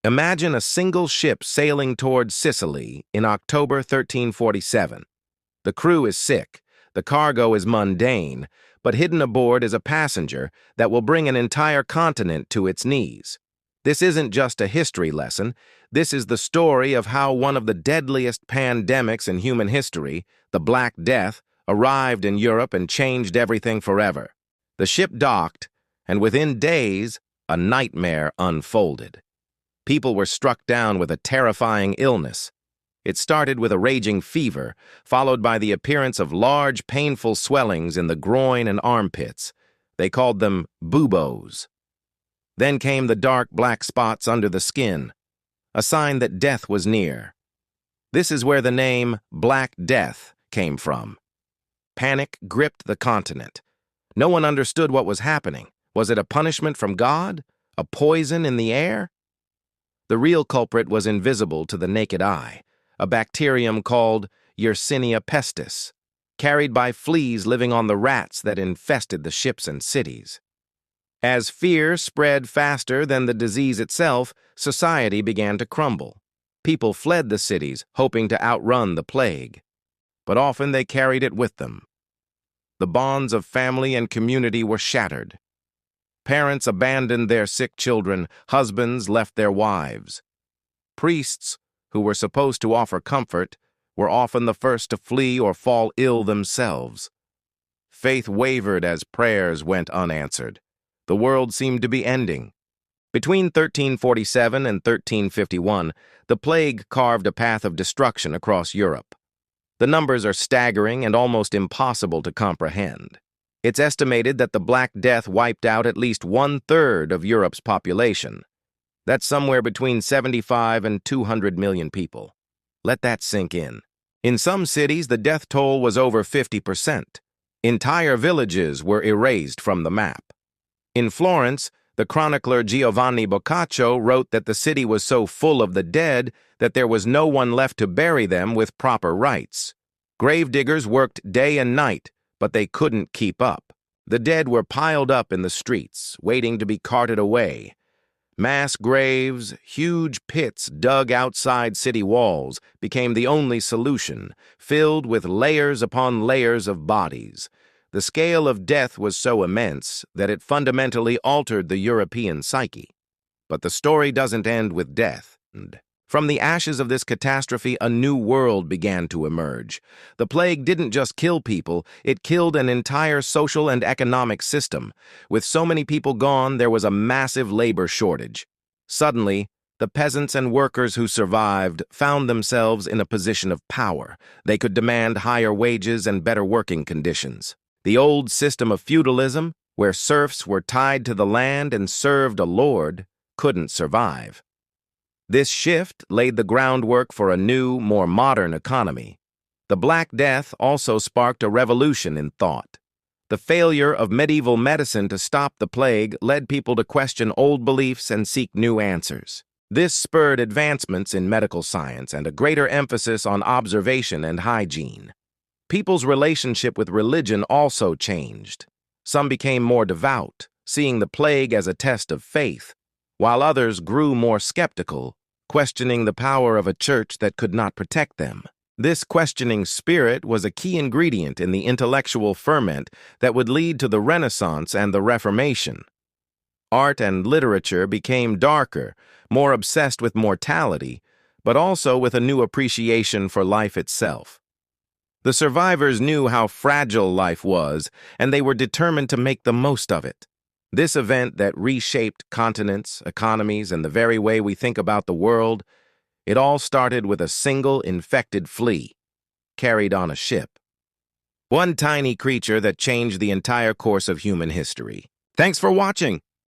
Imagine a single ship sailing towards Sicily in October 1347. The crew is sick, the cargo is mundane, but hidden aboard is a passenger that will bring an entire continent to its knees. This isn't just a history lesson, this is the story of how one of the deadliest pandemics in human history, the Black Death, arrived in Europe and changed everything forever. The ship docked, and within days, a nightmare unfolded. People were struck down with a terrifying illness. It started with a raging fever, followed by the appearance of large, painful swellings in the groin and armpits. They called them buboes. Then came the dark black spots under the skin, a sign that death was near. This is where the name Black Death came from. Panic gripped the continent. No one understood what was happening. Was it a punishment from God? A poison in the air? The real culprit was invisible to the naked eye, a bacterium called Yersinia pestis, carried by fleas living on the rats that infested the ships and cities. As fear spread faster than the disease itself, society began to crumble. People fled the cities, hoping to outrun the plague. But often they carried it with them. The bonds of family and community were shattered. Parents abandoned their sick children, husbands left their wives. Priests, who were supposed to offer comfort, were often the first to flee or fall ill themselves. Faith wavered as prayers went unanswered. The world seemed to be ending. Between 1347 and 1351, the plague carved a path of destruction across Europe. The numbers are staggering and almost impossible to comprehend. It's estimated that the Black Death wiped out at least 1/3 of Europe's population. That's somewhere between 75 and 200 million people. Let that sink in. In some cities, the death toll was over 50%. Entire villages were erased from the map. In Florence, the chronicler Giovanni Boccaccio wrote that the city was so full of the dead that there was no one left to bury them with proper rites. Gravediggers worked day and night, but they couldn't keep up. The dead were piled up in the streets, waiting to be carted away. Mass graves, huge pits dug outside city walls, became the only solution, filled with layers upon layers of bodies. The scale of death was so immense that it fundamentally altered the European psyche. But the story doesn't end with death. From the ashes of this catastrophe, a new world began to emerge. The plague didn't just kill people, it killed an entire social and economic system. With so many people gone, there was a massive labor shortage. Suddenly, the peasants and workers who survived found themselves in a position of power. They could demand higher wages and better working conditions. The old system of feudalism, where serfs were tied to the land and served a lord, couldn't survive. This shift laid the groundwork for a new, more modern economy. The Black Death also sparked a revolution in thought. The failure of medieval medicine to stop the plague led people to question old beliefs and seek new answers. This spurred advancements in medical science and a greater emphasis on observation and hygiene. People's relationship with religion also changed. Some became more devout, seeing the plague as a test of faith, while others grew more skeptical, questioning the power of a church that could not protect them. This questioning spirit was a key ingredient in the intellectual ferment that would lead to the Renaissance and the Reformation. Art and literature became darker, more obsessed with mortality, but also with a new appreciation for life itself. The survivors knew how fragile life was, and they were determined to make the most of it. This event that reshaped continents, economies, and the very way we think about the world, it all started with a single infected flea, carried on a ship. One tiny creature that changed the entire course of human history. Thanks for watching!